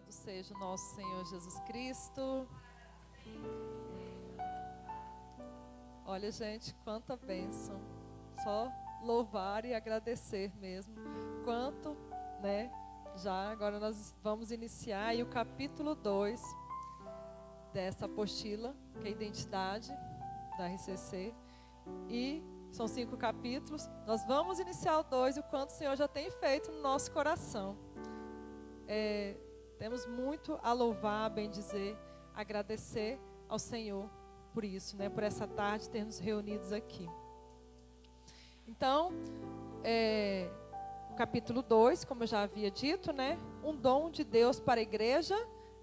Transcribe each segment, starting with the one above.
Louvado seja o nosso Senhor Jesus Cristo. Olha, gente, quanta bênção. Só louvar e agradecer mesmo. Quanto, né? Já agora nós vamos iniciar aí o capítulo 2 dessa apostila, que é a identidade da RCC. E são 5 capítulos. Nós vamos iniciar o 2 e o quanto o Senhor já tem feito no nosso coração. Temos muito a louvar, a bendizer, agradecer ao Senhor por isso, né? Por essa tarde termos reunidos aqui. Então, o capítulo 2, como eu já havia dito, né? Um dom de Deus para a igreja,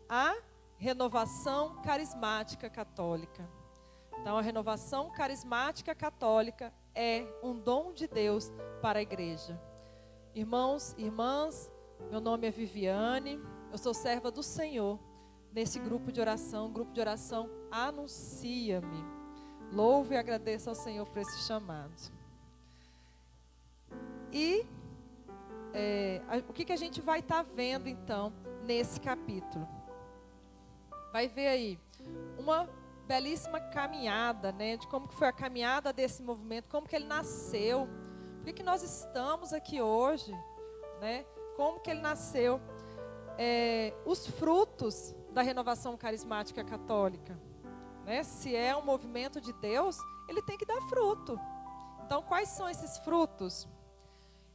a renovação carismática católica. Então, a renovação carismática católica é um dom de Deus para a igreja. Irmãos, irmãs, meu nome é Viviane, eu sou serva do Senhor nesse grupo de oração, Anuncia-me. Louvo e agradeço ao Senhor por esse chamado. E o que a gente vai estar vendo então nesse capítulo? Vai ver aí uma belíssima caminhada, né? De como que foi a caminhada desse movimento, como que ele nasceu, por que nós estamos aqui hoje, né? Como que ele nasceu, os frutos da renovação carismática católica, né? Se é um movimento de Deus, ele tem que dar fruto. Então, quais são esses frutos?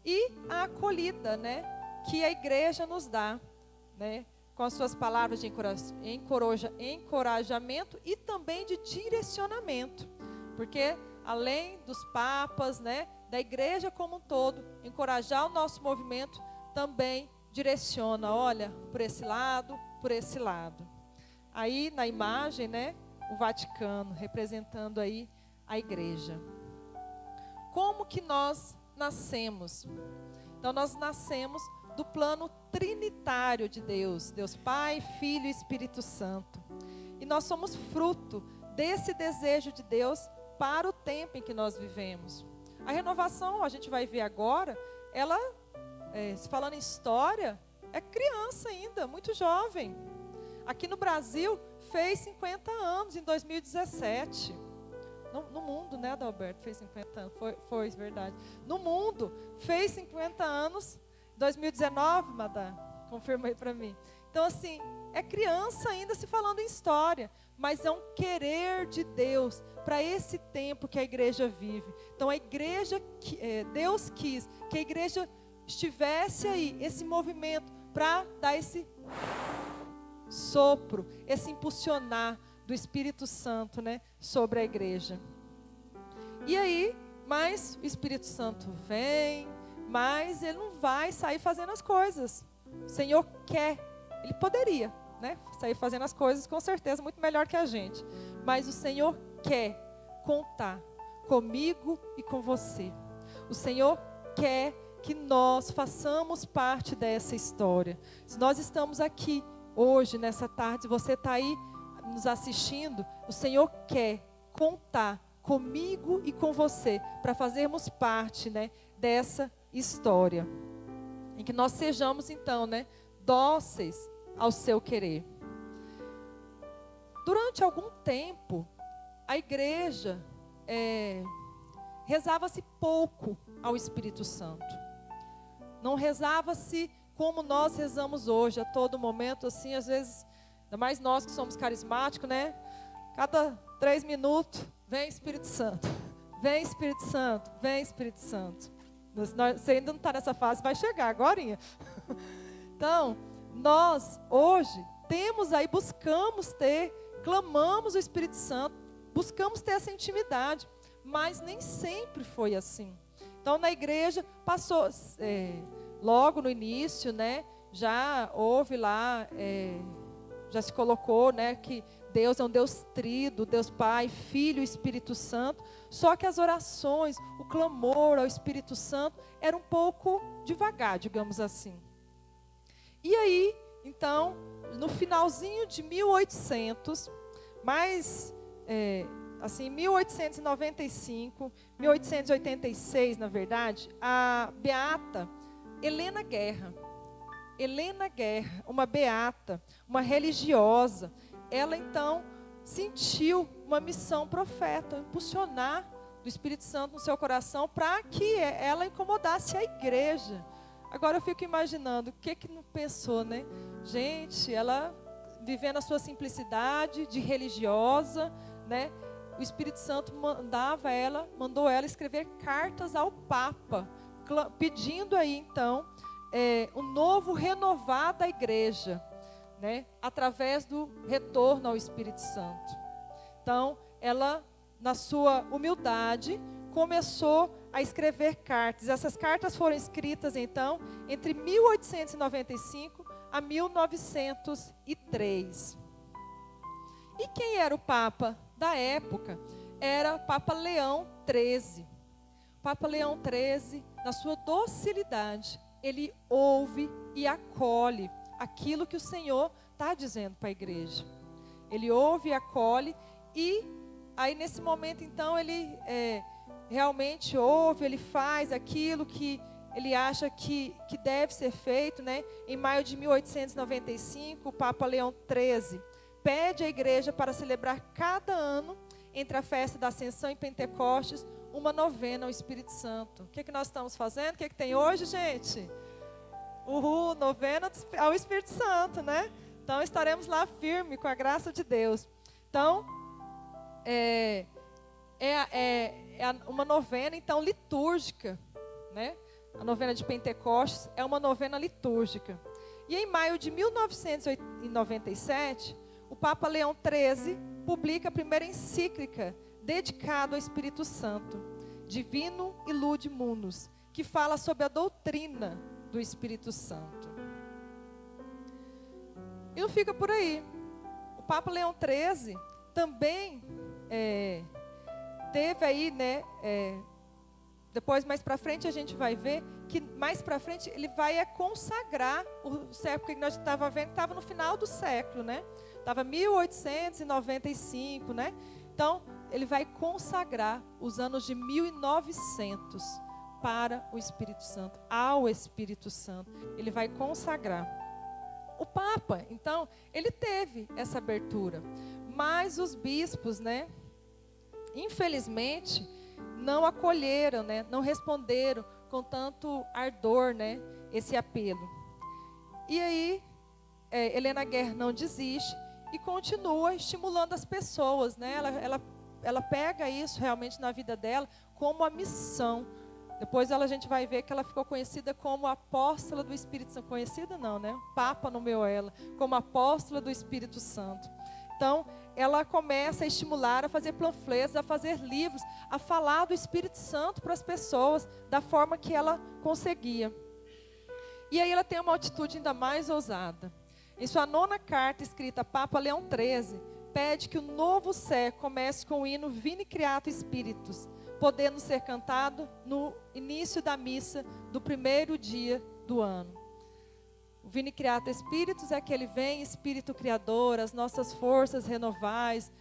E a acolhida, né? Que a igreja nos dá, né? Com as suas palavras de encorajamento e também de direcionamento. Porque além dos papas, né? Da igreja como um todo, encorajar o nosso movimento também direciona, olha, por esse lado, por esse lado. Aí na imagem, né, o Vaticano, representando aí a igreja. Como que nós nascemos? Então nós nascemos do plano trinitário de Deus, Deus Pai, Filho e Espírito Santo. E nós somos fruto desse desejo de Deus para o tempo em que nós vivemos. A renovação, a gente vai ver agora, ela, se falando em história, é criança ainda, muito jovem. Aqui no Brasil, fez 50 anos em 2017. No mundo, né, Adalberto? Fez 50 anos, foi verdade. No mundo, fez 50 anos em 2019, Madá, confirma aí para mim. Então, assim, é criança ainda se falando em história, mas é um querer de Deus para esse tempo que a igreja vive. Então, a igreja, Deus quis que a igreja estivesse aí, esse movimento, para dar esse sopro, esse impulsionar do Espírito Santo, né, sobre a igreja. E aí, mas o Espírito Santo vem, mas ele não vai sair fazendo as coisas. O Senhor quer, ele poderia, né, sair fazendo as coisas com certeza muito melhor que a gente. Mas o Senhor quer contar comigo e com você. O Senhor quer que nós façamos parte dessa história. Se nós estamos aqui hoje, nessa tarde, se você está aí nos assistindo, o Senhor quer contar comigo e com você, para fazermos parte, né, dessa história. Em que nós sejamos, então, né, dóceis ao seu querer. Durante algum tempo, a igreja rezava-se pouco ao Espírito Santo. Não rezava-se como nós rezamos hoje, a todo momento, assim, às vezes, ainda mais nós que somos carismáticos, né? Cada 3 minutos, vem Espírito Santo, vem Espírito Santo, vem Espírito Santo. Você ainda não está nessa fase, vai chegar agorinha. Então, nós, hoje, temos aí, clamamos o Espírito Santo, buscamos ter essa intimidade, mas nem sempre foi assim. Então, na igreja, passou, logo no início, né, já houve lá, já se colocou, né, que Deus é um Deus tríduo, Deus Pai, Filho e Espírito Santo. Só que as orações, o clamor ao Espírito Santo era um pouco devagar, digamos assim. E aí, então, no finalzinho de 1800, assim, 1895, 1886, na verdade, a beata Helena Guerra, Helena Guerra, uma beata, uma religiosa, ela então sentiu uma missão profeta, impulsionar do Espírito Santo no seu coração para que ela incomodasse a igreja. Agora eu fico imaginando, o que não pensou, né? Gente, ela vivendo a sua simplicidade de religiosa, né? O Espírito Santo mandou ela escrever cartas ao Papa, pedindo aí então um novo renovar da igreja, né? Através do retorno ao Espírito Santo. Então, ela, na sua humildade, começou a escrever cartas. Essas cartas foram escritas então entre 1895 a 1903. E quem era o Papa da época? Era o Papa Leão XIII. O Papa Leão XIII, na sua docilidade, ele ouve e acolhe aquilo que o Senhor está dizendo para a igreja. Ele ouve e acolhe, e aí nesse momento então ele realmente ouve, ele faz aquilo que ele acha que deve ser feito, né? Em maio de 1895, o Papa Leão XIII pede à igreja para celebrar cada ano, entre a festa da Ascensão e Pentecostes, uma novena ao Espírito Santo. O que nós estamos fazendo? O que tem hoje, gente? Novena ao Espírito Santo, né? Então estaremos lá firme com a graça de Deus. Então, uma novena então litúrgica, né? A novena de Pentecostes é uma novena litúrgica. E em maio de 1997, o Papa Leão XIII publica a primeira encíclica dedicada ao Espírito Santo, Divino Illude Munus, que fala sobre a doutrina do Espírito Santo. E não fica por aí. O Papa Leão XIII também teve aí, né? Depois, mais para frente, a gente vai ver que mais para frente ele vai consagrar o século que nós estávamos vendo, que estava no final do século, né? Estava 1895, né? Então, ele vai consagrar os anos de 1900 para o Espírito Santo, ao Espírito Santo. Ele vai consagrar. O Papa, então, ele teve essa abertura, mas os bispos, né? Infelizmente, não acolheram, né? Não responderam com tanto ardor, né? Esse apelo. E aí, Helena Guerra não desiste e continua estimulando as pessoas, né? Ela pega isso realmente na vida dela como a missão. Depois a gente vai ver que ela ficou conhecida como apóstola do Espírito Santo. Conhecida não, né? O Papa nomeou ela como apóstola do Espírito Santo. Então, ela começa a estimular, a fazer panfletos, a fazer livros, a falar do Espírito Santo para as pessoas, da forma que ela conseguia. E aí ela tem uma atitude ainda mais ousada. Em sua 9ª carta, escrita a Papa Leão XIII, pede que o novo século comece com o hino Vini Creato Spiritus, podendo ser cantado no início da missa do primeiro dia do ano. O Vini Creato Spiritus é aquele vem, Espírito Criador, as nossas forças renovais,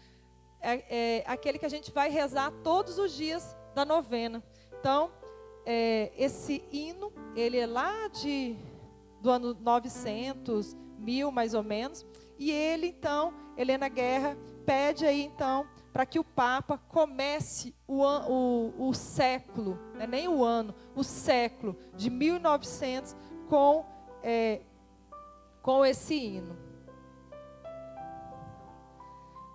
aquele que a gente vai rezar todos os dias da novena. Então, esse hino, ele é lá do ano 900, 1000 mais ou menos, e ele então, Helena Guerra, pede aí então, para que o Papa comece o século, não é nem o ano, o século de 1900 com esse hino.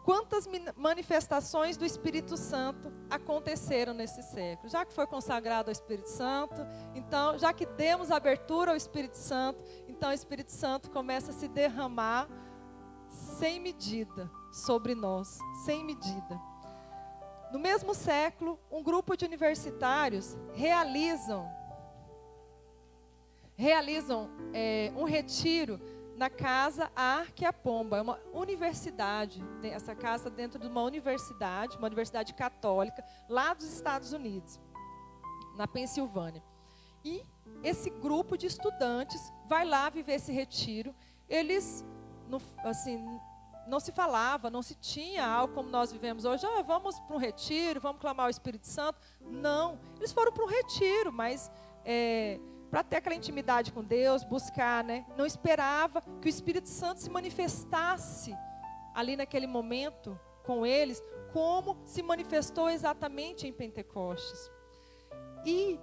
Quantas manifestações do Espírito Santo aconteceram nesse século? Já que foi consagrado ao Espírito Santo, então, já que demos abertura ao Espírito Santo, então o Espírito Santo começa a se derramar sem medida sobre nós, sem medida. No mesmo século, um grupo de universitários realizam um retiro na casa Arque a Pomba, é uma universidade, essa casa dentro de uma universidade católica, lá dos Estados Unidos, na Pensilvânia. E esse grupo de estudantes vai lá viver esse retiro. Eles, não se falava, não se tinha algo como nós vivemos hoje, vamos para um retiro, vamos clamar ao Espírito Santo. Não, eles foram para um retiro, mas para ter aquela intimidade com Deus, buscar, né? Não esperava que o Espírito Santo se manifestasse ali naquele momento com eles, como se manifestou exatamente em Pentecostes. E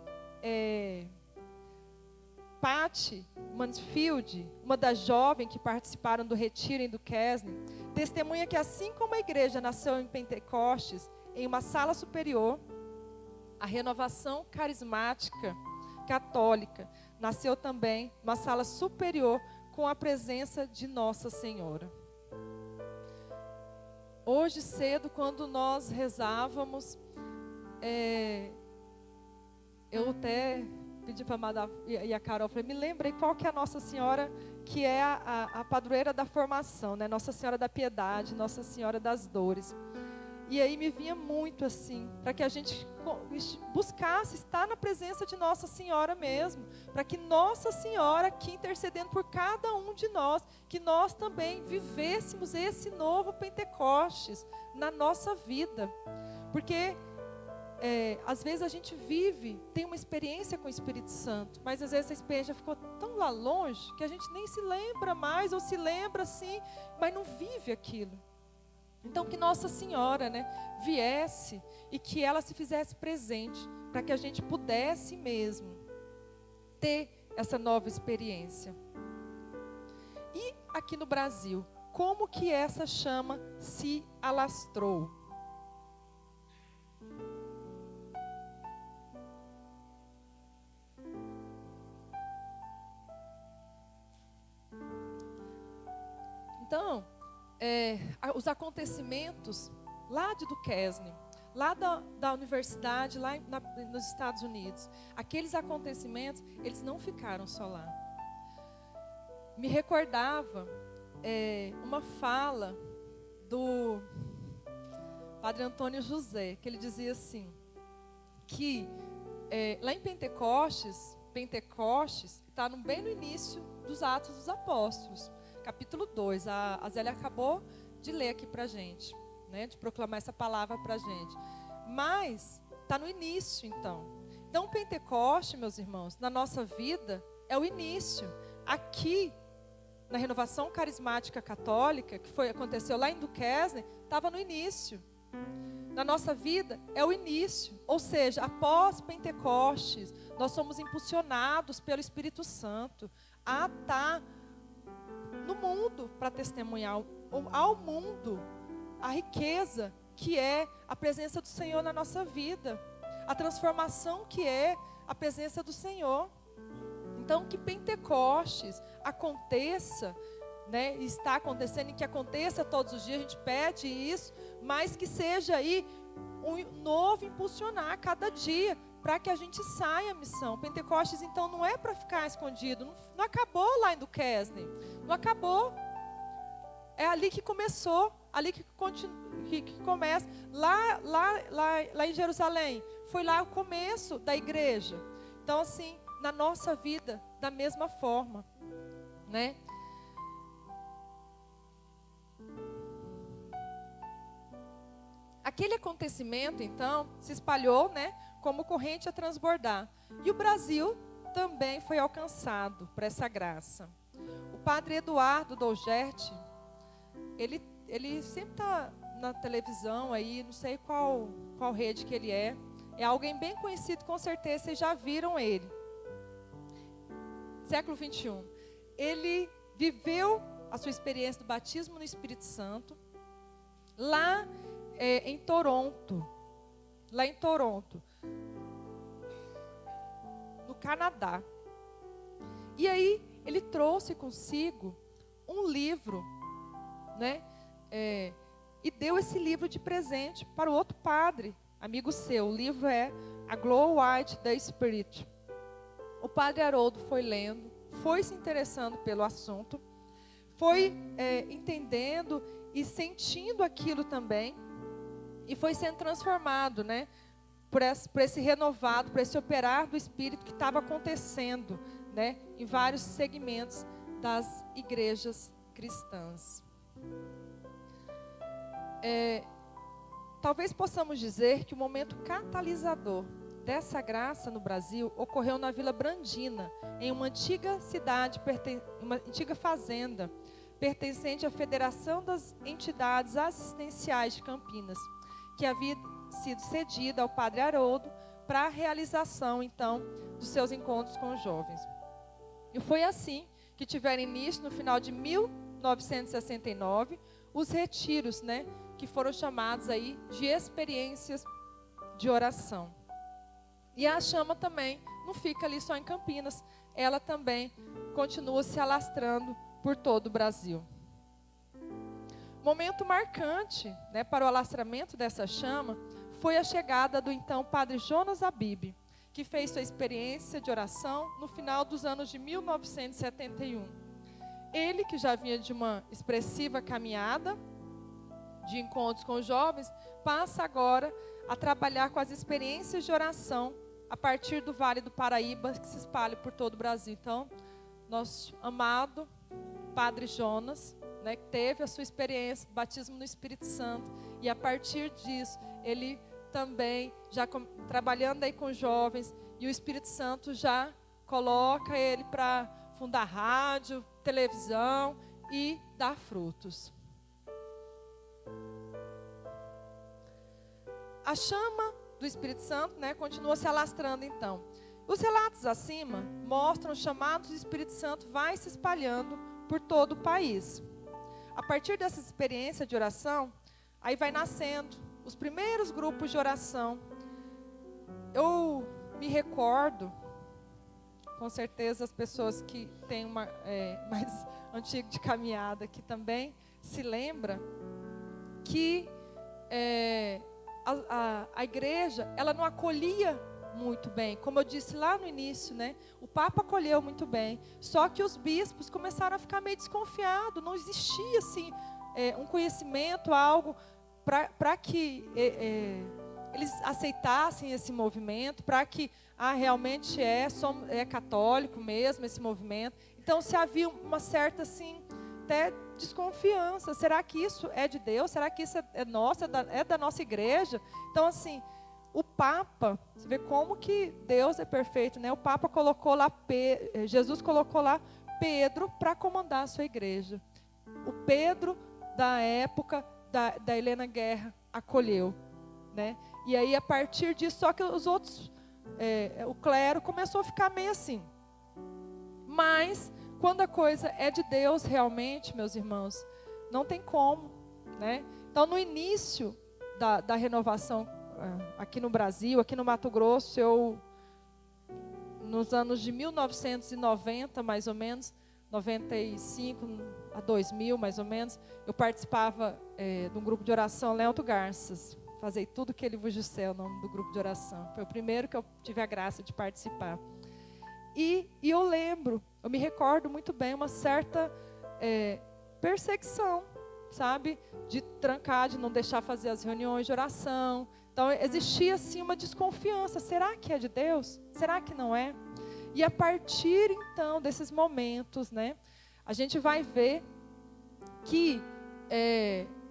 Patty Mansfield, uma das jovens que participaram do retiro em Duquesne, testemunha que assim como a igreja nasceu em Pentecostes, em uma sala superior, a renovação carismática católica nasceu também numa sala superior com a presença de Nossa Senhora. Hoje cedo, quando nós rezávamos, eu até pedi para a Amada e a Carol, falei, me lembrei qual que é a Nossa Senhora, que é a padroeira da formação, né? Nossa Senhora da Piedade, Nossa Senhora das Dores. E aí me vinha muito assim, para que a gente buscasse estar na presença de Nossa Senhora mesmo, para que Nossa Senhora aqui intercedendo por cada um de nós, que nós também vivêssemos esse novo Pentecostes na nossa vida. Porque às vezes a gente vive, tem uma experiência com o Espírito Santo, mas às vezes a experiência ficou tão lá longe, que a gente nem se lembra mais, ou se lembra assim, mas não vive aquilo. Então que Nossa Senhora, né, viesse e que ela se fizesse presente, para que a gente pudesse mesmo ter essa nova experiência. E aqui no Brasil, como que essa chama se alastrou? Então, os acontecimentos lá de Duquesne, lá da universidade, lá nos Estados Unidos, aqueles acontecimentos, eles não ficaram só lá. Me recordava uma fala do Padre Antônio José, que ele dizia assim, que lá em Pentecostes está bem no início dos Atos dos Apóstolos, capítulo 2, a Zélia acabou de ler aqui para a gente, né, de proclamar essa palavra para a gente. Mas está no início, então. Então, Pentecoste, meus irmãos, na nossa vida, é o início. Aqui, na renovação carismática católica, que aconteceu lá em Duquesne, estava no início. Na nossa vida, é o início. Ou seja, após Pentecostes, nós somos impulsionados pelo Espírito Santo a estar no mundo para testemunhar ao mundo a riqueza que é a presença do Senhor na nossa vida, a transformação que é a presença do Senhor. Então que Pentecostes aconteça, né, está acontecendo e que aconteça todos os dias, a gente pede isso, mas que seja aí um novo impulsionar cada dia, para que a gente saia a missão. Pentecostes, então, não é para ficar escondido. Não acabou lá em Duquesne. Não acabou. É ali que começou. Ali que começa. Lá em Jerusalém. Foi lá o começo da igreja. Então, assim, na nossa vida, da mesma forma. Né? Aquele acontecimento, então, se espalhou, né, como corrente a transbordar. E o Brasil também foi alcançado por essa graça. O padre Eduardo Dolgert, ele sempre está na televisão aí, não sei qual rede que ele é. É alguém bem conhecido, com certeza, vocês já viram ele. Século 21. Ele viveu a sua experiência do batismo no Espírito Santo lá em Toronto. Lá em Toronto, no Canadá. E aí, ele trouxe consigo um livro, né? E deu esse livro de presente para o outro padre, amigo seu. O livro é A Glow White the Spirit. O padre Haroldo foi lendo, foi se interessando pelo assunto, foi entendendo e sentindo aquilo também, e foi sendo transformado, né, por esse renovado, por esse operar do Espírito que estava acontecendo, né, em vários segmentos das igrejas cristãs. Talvez possamos dizer que o momento catalisador dessa graça no Brasil ocorreu na Vila Brandina, em uma antiga cidade, uma antiga fazenda, pertencente à Federação das Entidades Assistenciais de Campinas, que havia sido cedida ao Padre Haroldo para a realização, então, dos seus encontros com os jovens. E foi assim que tiveram início, no final de 1969, os retiros, né, que foram chamados aí de experiências de oração. E a chama também não fica ali só em Campinas, ela também continua se alastrando por todo o Brasil. Momento marcante, né, para o alastramento dessa chama foi a chegada do então Padre Jonas Abib, que fez sua experiência de oração no final dos anos de 1971. Ele, que já vinha de uma expressiva caminhada de encontros com os jovens, passa agora a trabalhar com as experiências de oração a partir do Vale do Paraíba, que se espalha por todo o Brasil. Então, nosso amado Padre Jonas, né, que teve a sua experiência de batismo no Espírito Santo, e a partir disso, ele também, já trabalhando aí com jovens, e o Espírito Santo já coloca ele para fundar rádio, televisão e dar frutos. A chama do Espírito Santo, né, continua se alastrando então. Os relatos acima mostram o chamado do Espírito Santo vai se espalhando por todo o país. A partir dessa experiência de oração, aí vai nascendo os primeiros grupos de oração. Eu me recordo, com certeza as pessoas que têm uma mais antiga de caminhada aqui também se lembram que a igreja, ela não acolhia muito bem. Como eu disse lá no início, né? O Papa acolheu muito bem. Só que os bispos começaram a ficar meio desconfiados. Não existia, assim, um conhecimento, algo para que eles aceitassem esse movimento, para que realmente é católico mesmo esse movimento. Então, se havia uma certa, assim, até desconfiança. Será que isso é de Deus? Será que isso é nosso? É da nossa igreja? Então, assim, o Papa, você vê como que Deus é perfeito, né? O Papa colocou lá, Jesus colocou lá Pedro para comandar a sua igreja. O Pedro da época da Helena Guerra acolheu, né? E aí, a partir disso, só que os outros, o clero começou a ficar meio assim. Mas quando a coisa é de Deus realmente, meus irmãos, não tem como, né? Então, no início da renovação aqui no Brasil, aqui no Mato Grosso, nos anos de 1990, mais ou menos, 95 a 2000, mais ou menos, eu participava de um grupo de oração, Leonto Garças. Fazei tudo que ele vos disser, o nome do grupo de oração. Foi o primeiro que eu tive a graça de participar. E eu me recordo muito bem uma certa perseguição, sabe? De trancar, de não deixar fazer as reuniões de oração. Então, existia, assim, uma desconfiança. Será que é de Deus? Será que não é? E a partir, então, desses momentos, né? A gente vai ver que,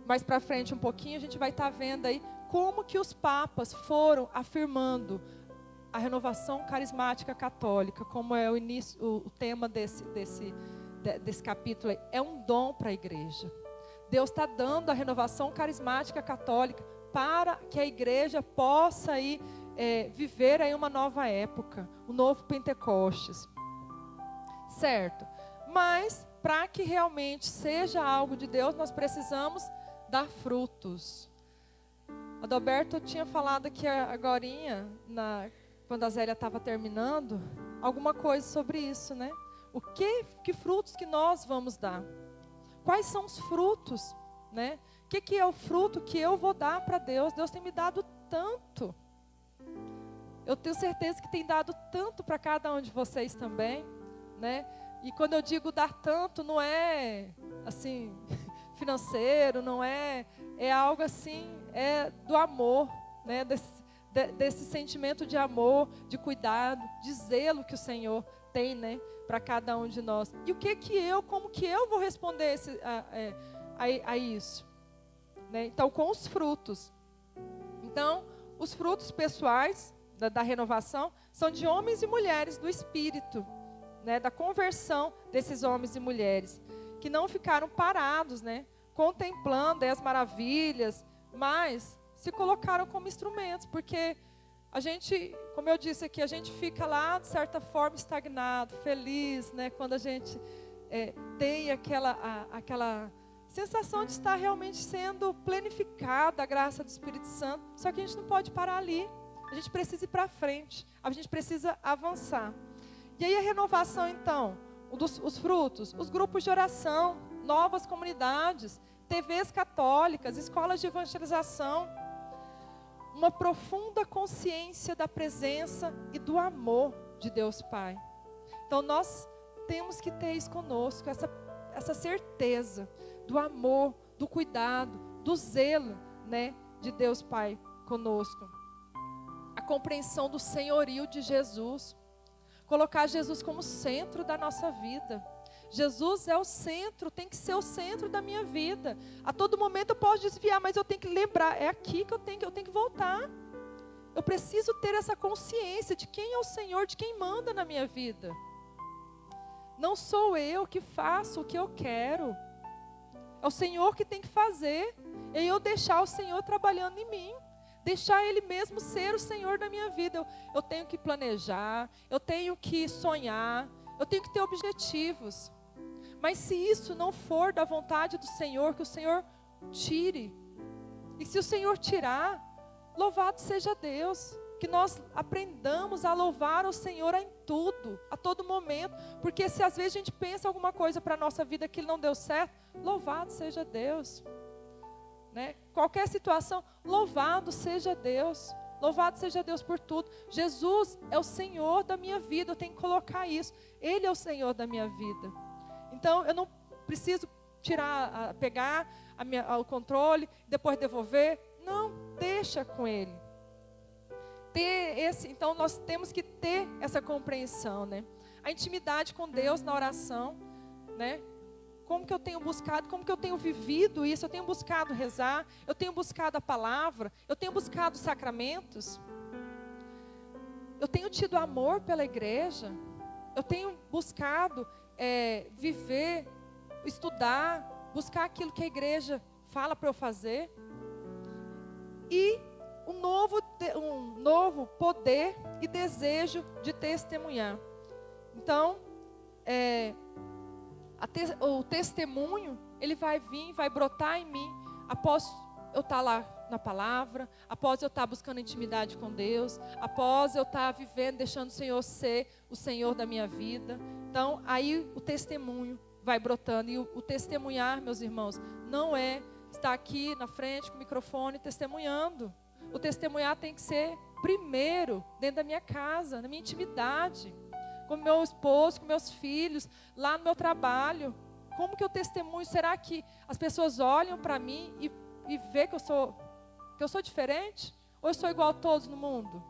mais para frente um pouquinho, a gente vai estar vendo aí como que os papas foram afirmando a renovação carismática católica, como é o tema desse capítulo aí, é um dom para a igreja. Deus está dando a renovação carismática católica para que a igreja possa aí, viver aí uma nova época, um novo Pentecostes. Certo? Mas, para que realmente seja algo de Deus, nós precisamos dar frutos. Adalberto tinha falado aqui agorinha, quando a Zélia estava terminando, alguma coisa sobre isso, né? Que frutos que nós vamos dar? Quais são os frutos, né? O que é o fruto que eu vou dar para Deus? Deus tem me dado tanto. Eu tenho certeza que tem dado tanto para cada um de vocês também, né? E quando eu digo dar tanto, não é assim financeiro, não é algo assim, é do amor, né? Desse sentimento de amor, de cuidado, de zelo que o Senhor tem, né, para cada um de nós. E como que eu vou responder a isso? Né? Então, com os frutos. Então, os frutos pessoais, da renovação são de homens e mulheres do Espírito, né, da conversão desses homens e mulheres, que não ficaram parados, né, contemplando as maravilhas, mas se colocaram como instrumentos, porque a gente, como eu disse aqui, a gente fica lá, de certa forma, estagnado, feliz, né, quando a gente tem aquela sensação de estar realmente sendo planificada a graça do Espírito Santo, só que a gente não pode parar ali, a gente precisa ir para frente, a gente precisa avançar. E aí a renovação então, os frutos, os grupos de oração, novas comunidades, TVs católicas, escolas de evangelização, uma profunda consciência da presença e do amor de Deus Pai. Então nós temos que ter isso conosco, essa certeza do amor, do cuidado, do zelo, né, de Deus Pai conosco. A compreensão do senhorio de Jesus. Colocar Jesus como centro da nossa vida. Jesus é o centro, tem que ser o centro da minha vida. A todo momento eu posso desviar, mas eu tenho que lembrar, é aqui que eu tenho que voltar. Eu preciso ter essa consciência de quem é o Senhor, de quem manda na minha vida. Não sou eu que faço o que eu quero. É o Senhor que tem que fazer. E eu deixar o Senhor trabalhando em mim. Deixar Ele mesmo ser o Senhor da minha vida. Eu tenho que planejar, eu tenho que sonhar, eu tenho que ter objetivos. Mas se isso não for da vontade do Senhor, que o Senhor tire. E se o Senhor tirar, louvado seja Deus. Que nós aprendamos a louvar o Senhor em tudo, a todo momento. Porque se às vezes a gente pensa alguma coisa para a nossa vida que não deu certo, louvado seja Deus. Né? Qualquer situação, louvado seja Deus. Louvado seja Deus por tudo. Jesus é o Senhor da minha vida, eu tenho que colocar isso. Ele é o Senhor da minha vida. Então eu não preciso pegar o controle, depois devolver. Não, deixa com Ele. Então nós temos que ter essa compreensão, né? A intimidade com Deus na oração, né? Como que eu tenho buscado, como que eu tenho vivido isso? Eu tenho buscado rezar, eu tenho buscado a palavra, eu tenho buscado os sacramentos. Eu tenho tido amor pela igreja, eu tenho buscado viver, estudar, buscar aquilo que a igreja fala para eu fazer. E um novo poder e desejo de testemunhar. Então, o testemunho, ele vai vir, vai brotar em mim, após eu estar lá na palavra, após eu estar buscando intimidade com Deus, após eu estar vivendo, deixando o Senhor ser o Senhor da minha vida. Então, aí o testemunho vai brotando. E o testemunhar, meus irmãos, não é estar aqui na frente com o microfone testemunhando. O testemunhar tem que ser primeiro dentro da minha casa, na minha intimidade, com meu esposo, com meus filhos, lá no meu trabalho. Como que eu testemunho? Será que as pessoas olham para mim e vê que eu sou diferente? Ou eu sou igual a todos no mundo?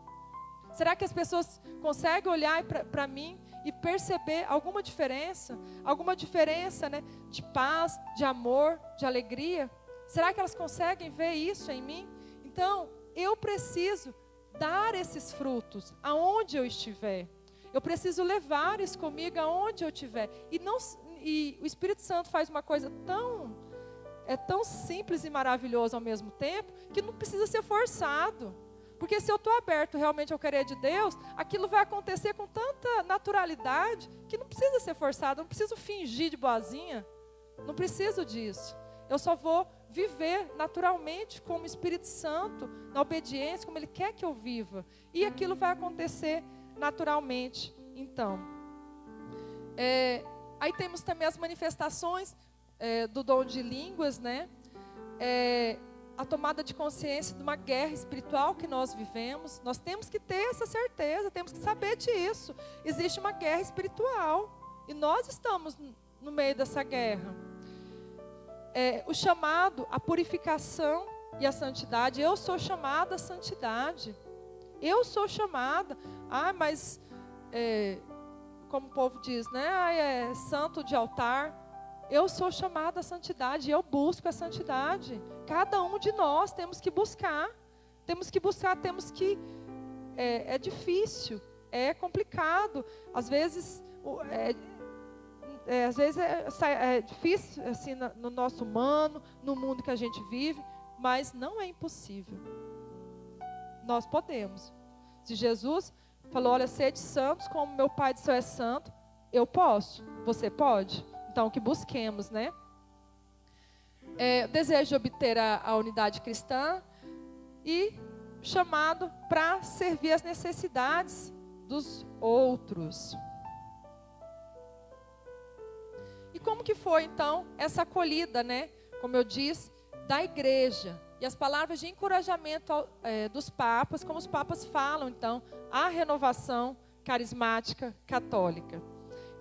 Será que as pessoas conseguem olhar para mim e perceber alguma diferença? Alguma diferença, né, de paz, de amor, de alegria? Será que elas conseguem ver isso em mim? Então, eu preciso dar esses frutos aonde eu estiver. Eu preciso levar isso comigo aonde eu estiver. E o Espírito Santo faz uma coisa tão simples e maravilhosa ao mesmo tempo, que não precisa ser forçado. Porque se eu estou aberto realmente ao querer de Deus, aquilo vai acontecer com tanta naturalidade, que não precisa ser forçado, não preciso fingir de boazinha, não preciso disso. Eu só vou viver naturalmente como o Espírito Santo, na obediência, como Ele quer que eu viva. E aquilo vai acontecer naturalmente, então. Aí temos também as manifestações do dom de línguas, né? A tomada de consciência de uma guerra espiritual que nós vivemos. Nós temos que ter essa certeza, temos que saber disso. Existe uma guerra espiritual e nós estamos no meio dessa guerra. O chamado, a purificação e a santidade. Eu sou chamada à santidade. Eu sou chamada. Mas como o povo diz, né? É santo de altar. Eu sou chamada à santidade. Eu busco a santidade. Cada um de nós temos que buscar. Temos que é difícil, é complicado. Às vezes, é difícil assim, no nosso humano, no mundo que a gente vive, mas não é impossível. Nós podemos. Se Jesus falou, olha, sede santos como meu Pai do céu é santo, eu posso, você pode? Então, que busquemos, né? Desejo de obter a unidade cristã e chamado para servir as necessidades dos outros. E como que foi, então, essa acolhida, né? Como eu disse, da igreja. E as palavras de encorajamento dos papas, como os papas falam, então, a renovação carismática católica.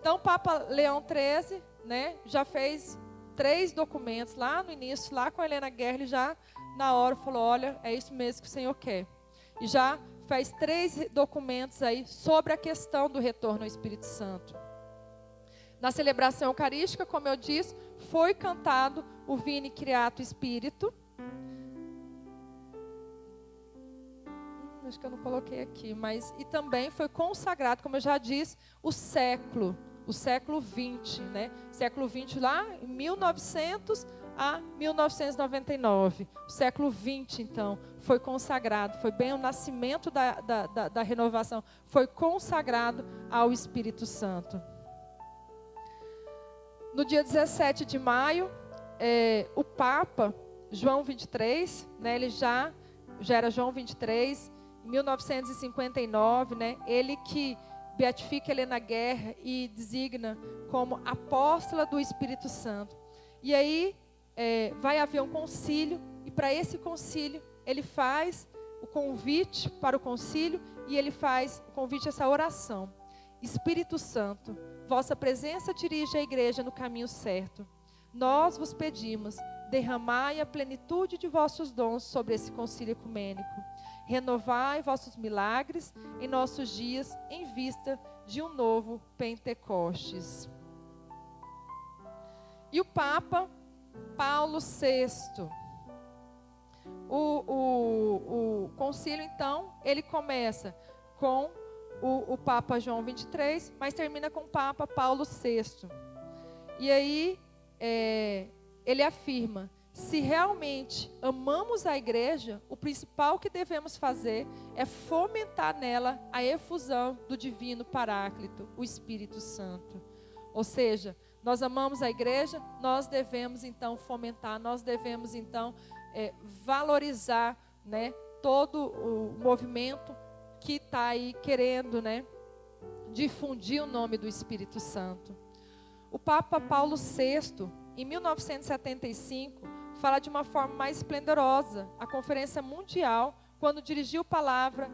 Então, o Papa Leão XIII, né, já fez 3 documentos lá no início, lá com a Helena Gerli, já na hora falou, olha, é isso mesmo que o Senhor quer. E já faz 3 documentos aí sobre a questão do retorno ao Espírito Santo. Na celebração eucarística, como eu disse, foi cantado o Vini Creato Spiritu. Acho que eu não coloquei aqui, mas e também foi consagrado, como eu já disse, o século XX, né? Século XX lá em 1900 a 1999. O século XX, então, foi consagrado, foi bem o nascimento da renovação, foi consagrado ao Espírito Santo. No dia 17 de maio, o Papa João 23, né, ele já era João 23, em 1959, né, ele que beatifica Helena Gerli e designa como apóstola do Espírito Santo. E aí vai haver um concílio, e para esse concílio ele faz o convite para o concílio, e ele faz o convite a essa oração. Espírito Santo, vossa presença dirige a igreja no caminho certo. Nós vos pedimos, derramai a plenitude de vossos dons sobre esse concílio ecumênico. Renovai vossos milagres em nossos dias, em vista de um novo Pentecostes. E o Papa Paulo VI. O concílio, então, ele começa com o Papa João 23, mas termina com o Papa Paulo VI. E aí, ele afirma, se realmente amamos a igreja, o principal que devemos fazer é fomentar nela a efusão do divino Paráclito, o Espírito Santo. Ou seja, nós amamos a igreja, nós devemos então fomentar, nós devemos então valorizar, né, todo o movimento que está aí querendo, né, difundir o nome do Espírito Santo. O Papa Paulo VI, em 1975, fala de uma forma mais esplendorosa a Conferência Mundial, quando dirigiu palavra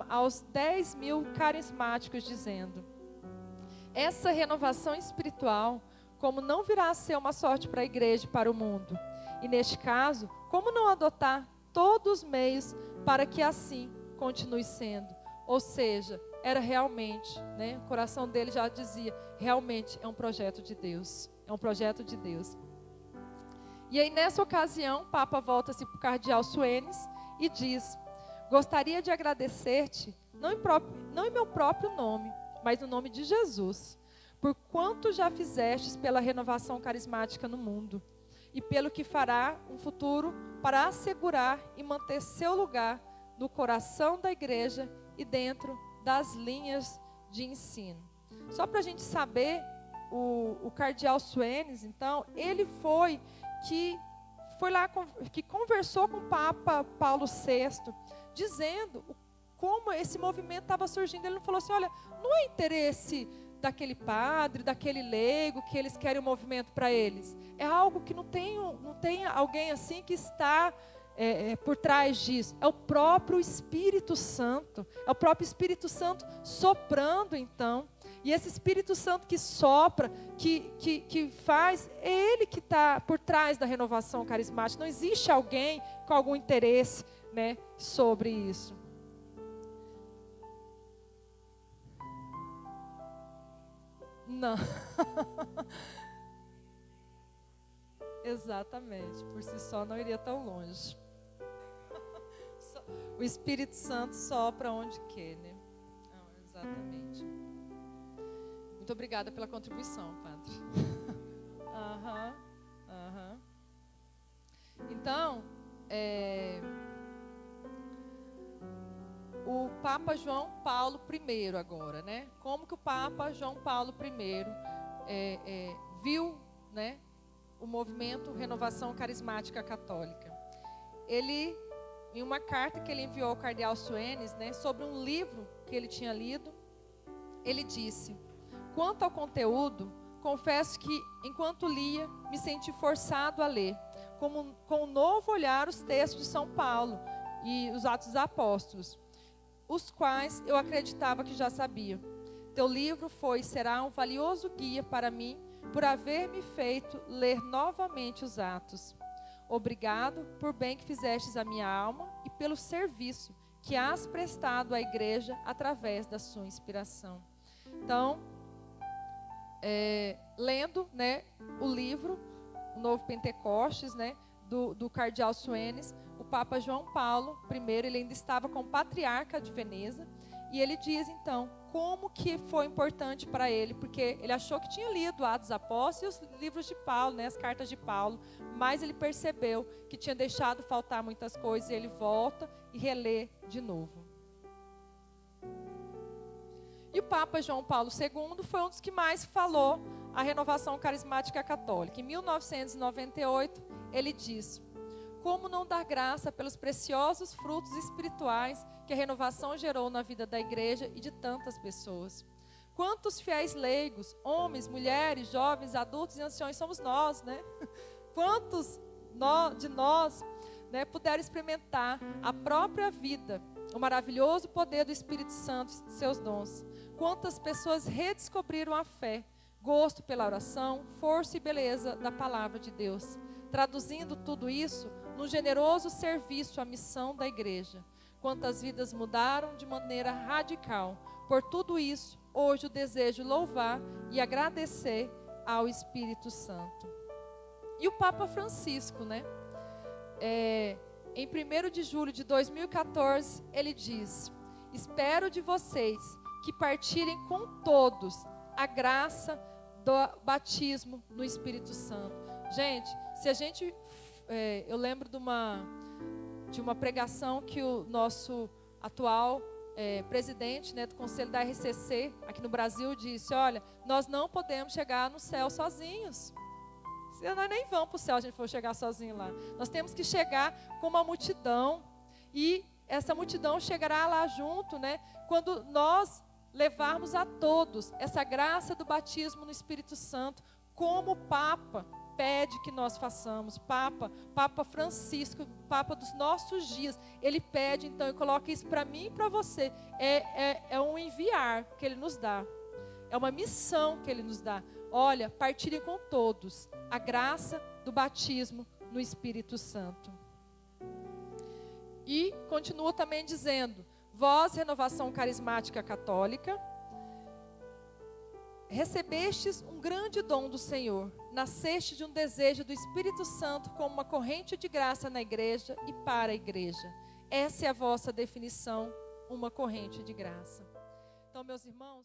aos 10.000 carismáticos, dizendo: essa renovação espiritual, como não virá a ser uma sorte para a igreja e para o mundo? E neste caso, como não adotar todos os meios para que assim continue sendo? Ou seja, era realmente, né, o coração dele já dizia, realmente é um projeto de Deus, é um projeto de Deus. E aí nessa ocasião, o Papa volta-se para o cardeal Suenes e diz: gostaria de agradecer-te, não em meu próprio nome, mas no nome de Jesus, por quanto já fizestes pela renovação carismática no mundo, e pelo que fará um futuro para assegurar e manter seu lugar no coração da igreja e dentro das linhas de ensino. Só para a gente saber, o cardeal Suenes, então, ele foi lá, que conversou com o Papa Paulo VI, dizendo como esse movimento estava surgindo. Ele não falou assim, olha, não é interesse daquele padre, daquele leigo, que eles querem um movimento para eles. É algo que não tem alguém assim que está por trás disso. É o próprio Espírito Santo. É o próprio Espírito Santo soprando, então. E esse Espírito Santo que sopra, que faz, é Ele que está por trás da renovação carismática. Não existe alguém com algum interesse, né, sobre isso. Não. Exatamente. Por si só não iria tão longe. O Espírito Santo sopra onde quer, né? Não, exatamente. Muito obrigada pela contribuição, padre. Então, o Papa João Paulo I agora, né? Como que o Papa João Paulo I viu, né, o movimento Renovação Carismática Católica? Ele, em uma carta que ele enviou ao cardeal Suenes, né, sobre um livro que ele tinha lido, ele disse: quanto ao conteúdo, confesso que, enquanto lia, me senti forçado a ler, com um novo olhar, os textos de São Paulo e os Atos dos Apóstolos, os quais eu acreditava que já sabia. Teu livro foi e será um valioso guia para mim, por haver me feito ler novamente os Atos. Obrigado por bem que fizestes a minha alma e pelo serviço que has prestado à igreja através da sua inspiração. Então, lendo, né, o livro, o Novo Pentecostes, né, do cardeal Suenes, o Papa João Paulo I, ele ainda estava como patriarca de Veneza, e ele diz então como que foi importante para ele, porque ele achou que tinha lido Atos dos Apóstolos e os livros de Paulo, né, as cartas de Paulo, mas ele percebeu que tinha deixado faltar muitas coisas, e ele volta e relê de novo. E o Papa João Paulo II foi um dos que mais falou a renovação carismática católica. Em 1998, ele diz: como não dar graça pelos preciosos frutos espirituais que a renovação gerou na vida da igreja e de tantas pessoas? Quantos fiéis leigos, homens, mulheres, jovens, adultos e anciões somos nós, né? Quantos de nós, né, puderam experimentar a própria vida, o maravilhoso poder do Espírito Santo e seus dons? Quantas pessoas redescobriram a fé, gosto pela oração, força e beleza da palavra de Deus, traduzindo tudo isso num generoso serviço à missão da igreja? Quantas vidas mudaram de maneira radical? Por tudo isso, hoje eu desejo louvar e agradecer ao Espírito Santo. E o Papa Francisco, né? Em 1º de julho de 2014, ele diz: espero de vocês que partirem com todos a graça do batismo no Espírito Santo. Gente, se a gente... eu lembro de uma pregação que o nosso atual presidente, né, do Conselho da RCC, aqui no Brasil, disse: olha, nós não podemos chegar no céu sozinhos. Nós nem vamos para o céu se a gente for chegar sozinho lá. Nós temos que chegar com uma multidão, e essa multidão chegará lá junto, né, quando nós levarmos a todos essa graça do batismo no Espírito Santo, como o Papa pede que nós façamos. Papa Francisco, Papa dos nossos dias, ele pede então e coloca isso para mim e para você. É um enviar que ele nos dá, é uma missão que ele nos dá. Olha, partilhem com todos a graça do batismo no Espírito Santo. E continua também dizendo: vós, renovação carismática católica, recebestes um grande dom do Senhor, nasceste de um desejo do Espírito Santo como uma corrente de graça na igreja e para a igreja. Essa é a vossa definição, uma corrente de graça. Então, meus irmãos...